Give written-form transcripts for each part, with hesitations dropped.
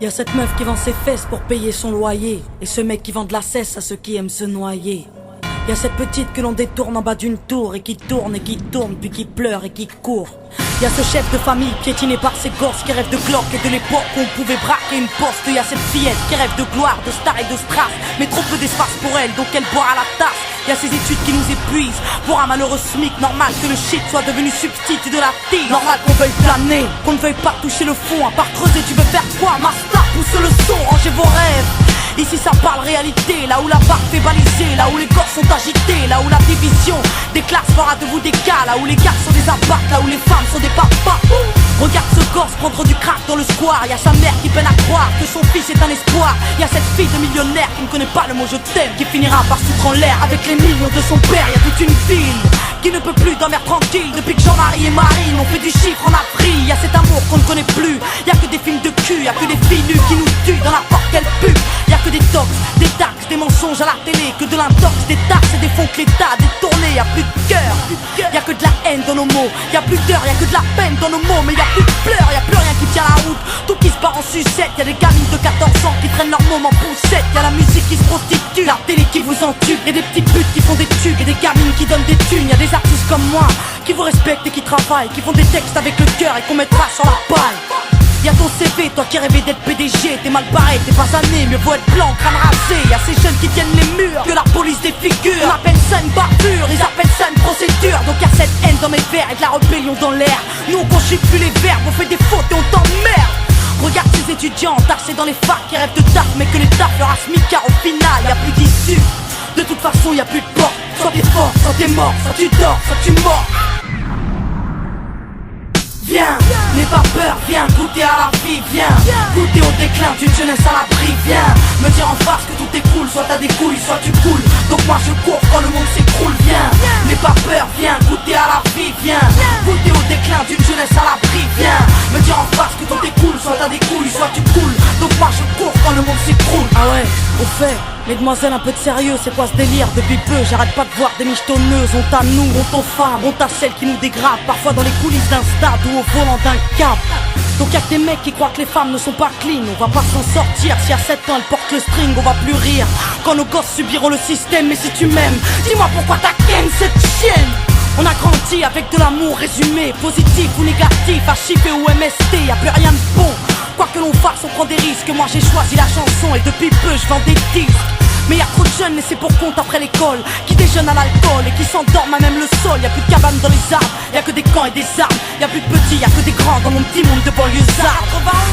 Y'a cette meuf qui vend ses fesses pour payer son loyer, et ce mec qui vend de la cesse à ceux qui aiment se noyer. Y'a cette petite que l'on détourne en bas d'une tour, et qui tourne, puis qui pleure et qui court. Y'a ce chef de famille piétiné par ses gosses qui rêve de glock et de l'époque où on pouvait braquer une poste. Y'a cette fillette qui rêve de gloire, de star et de strass, mais trop peu d'espace pour elle, donc elle boit à la tasse. Y'a ces études qui nous épuisent pour un malheureux SMIC. Normal que le shit soit devenu substitut de la tige. Normal qu'on veuille planer, qu'on ne veuille pas toucher le fond. À part creuser, tu veux faire quoi? Master, pousse le son, rangez vos rêves. Ici ça parle réalité, là où la barre fait baliser, là où les corps sont agités, là où la division des classes fera de vous des cas, là où les gars sont des abacs, là où les femmes sont des papas. Regarde ce gosse prendre du crack dans le square. Y'a sa mère qui peine à croire que son fils est un espoir. Y'a cette fille de millionnaire qui ne connaît pas le mot je t'aime, qui finira par foutre en l'air avec les millions de son père. Y'a toute une ville qui ne peut plus dormir tranquille depuis que Jean-Marie et Marine ont fait du chiffre en Afrique. Y'a cet amour qu'on ne connaît plus, y'a que des films de cul, y'a que des filles nues qui nous tuent dans la porte qu'elle pue. Y'a que des tox, des taxes, des mensonges à la télé, que de l'intox, des taxes et des fonds que l'État a détournés. Y'a plus de cœur, y'a que de la haine dans nos mots. Y'a plus d'heures, y'a que de la peine dans nos mots. Mais y'a plus de pleurs, y'a plus rien qui tient la route. Tout qui se part en sucette, y'a des gamines de 14 ans qui traînent leur môme en poussette. Y'a la musique qui se prostitue, la télé qui vous entube. Y'a des petites putes qui font des tubes et des gamines qui donnent des thunes. Y'a des artistes comme moi qui vous respectent et qui travaillent, qui font des textes avec le cœur et qu'on mettra sur la paille. Y'a ton CV, toi qui rêvais d'être PDG, t'es mal barré, t'es pas sané, mieux vaut être blanc, crâne rasé. Y'a ces jeunes qui tiennent les murs, que la police défigure. On appelle ça une bavure, ils appellent ça une procédure. Donc y'a cette haine dans mes vers et de la rébellion dans l'air. Nous on conjugue plus les verbes, on fait des fautes et on t'emmerde. Regarde ces étudiants tassés dans les facs qui rêvent de taf, mais que les taf leur a smicard au final. Y'a plus d'issue, de toute façon y'a plus de porte. Soit t'es fort, soit t'es mort, soit tu dors, soit tu mords. Viens, n'aie pas peur, viens goûter à la vie, viens goûter au déclin d'une jeunesse à l'abri, viens me dire en face que tout est cool, soit t'as des couilles, soit tu coules. Donc moi je cours quand le monde s'écroule, viens, n'aie pas peur, viens goûter à la vie, viens goûter au déclin d'une jeunesse à l'abri, viens me dire en face que tout est cool, soit t'as des couilles, soit tu coules. Donc moi je cours quand le monde s'écroule. Ah ouais, au fait, mesdemoiselles, un peu de sérieux, c'est quoi ce délire? Depuis peu, j'arrête pas de voir des michetonneuses. Honte à nous, honte aux femmes, honte à celles qui nous dégradent, parfois dans les coulisses d'un stade ou au volant d'un cab. Donc y'a que des mecs qui croient que les femmes ne sont pas clean. On va pas s'en sortir, si à 7 ans elles portent le string, on va plus rire quand nos gosses subiront le système. Mais si tu m'aimes, dis-moi pourquoi t'as ken cette chienne. On a grandi avec de l'amour résumé, positif ou négatif, HIV ou MST, y'a plus rien de bon. Quoi que l'on fasse, on prend des risques. Moi j'ai choisi la chanson et depuis peu je vends des disques. Mais y'a trop de jeunes laissés pour compte après l'école, qui déjeunent à l'alcool et qui s'endorment à même le sol. Y'a plus de cabanes dans les arbres, y'a que des camps et des armes. Y'a plus de petits, y'a que des grands dans mon petit monde de banlieusards.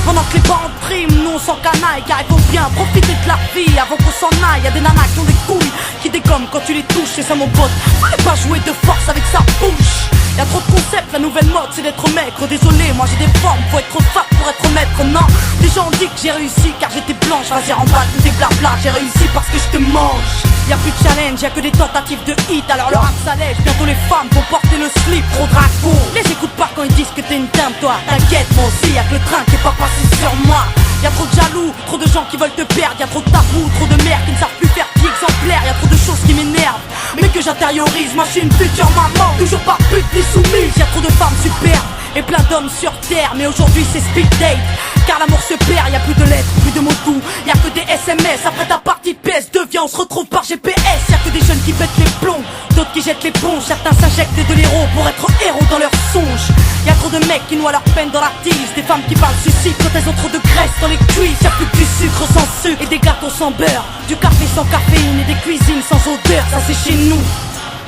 Pendant que les parents priment, nous on s'en canaille, car il faut bien profiter de la vie avant qu'on s'en aille. Y'a des nanas qui ont des couilles, qui dégomment quand tu les touches, c'est ça mon pote. Fallait pas jouer de force avec sa bouche. Y'a trop de concepts, la nouvelle mode c'est d'être maigre. Désolé, moi j'ai des formes, faut être fat pour être maître. Non, les gens ont dit que j'ai réussi car j'étais blanche. Vas-y remballe tous tes blabla, j'ai réussi parce que je te mange. Y'a plus de challenge, y'a que des tentatives de hit. Alors le rap s'allège, bientôt les femmes vont porter le slip. Trop dragon, les écoute pas quand ils disent que t'es une dame toi. T'inquiète, moi aussi, y'a que le train qui est pas passé sur moi. Y'a trop de jaloux, trop de gens qui veulent te perdre. Y'a trop de tabous, trop de mères qui ne savent plus faire qui exemplaire. Y'a trop de choses qui m'énervent, mais que j'intériorise. Moi je suis une future maman, toujours pas pute ni soumise. Y'a trop de femmes superbes et plein d'hommes sur terre. Mais aujourd'hui c'est speed date, car l'amour se perd. Y'a plus de lettres, plus de mots doux, y'a que des SMS. Après ta partie PS2, viens on se retrouve par GPS. Y'a que des jeunes qui pètent les plombs, d'autres qui jettent l'éponge. Certains s'injectent de l'héros pour être héros dans leurs songes. Y'a trop de mecs qui noient leur peine dans la tise, des femmes qui parlent suicide quand elles ont trop de graisse dans les cuisses. Y'a plus que du sucre sans sucre et des gâteaux sans beurre, du café sans caféine et des cuisines sans odeur. Ça c'est chez nous,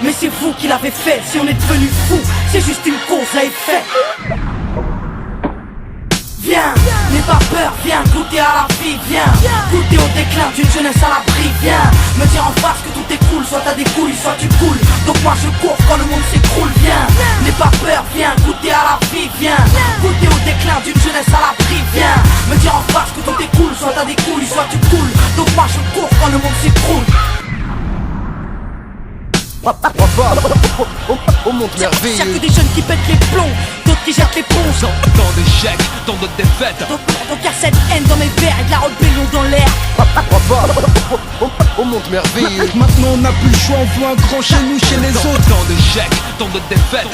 mais c'est vous qui l'avez fait. Si on est devenu fou, c'est juste une cause à effet. Viens, n'aie pas peur, viens goûter à la vie, viens goûter au déclin d'une jeunesse à l'abri, viens me dire en face que tout est cool, soit t'as des couilles, soit tu coules. Donc moi je cours quand le monde s'écroule, viens n'aie pas peur, viens goûter à la vie, viens goûter au déclin d'une jeunesse à l'abri, viens me dire en face que tout est cool, soit t'as des couilles, soit tu coules. Donc moi je cours quand le monde s'écroule. Au monde merveilleux. Y'a que des jeunes qui pètent les plombs, d'autres qui jettent l'éponge. Tant d'échecs, tant de défaites. Donc y'a cette haine dans mes vers et de la rébellion dans l'air. Au monde merveilleux. Maintenant on n'a plus le choix, on voit un grand chez nous, chez les autres. Tant d'échecs, tant de défaites.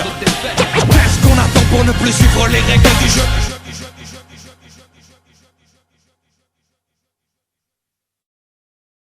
Qu'est-ce qu'on attend pour ne plus suivre les règles du jeu?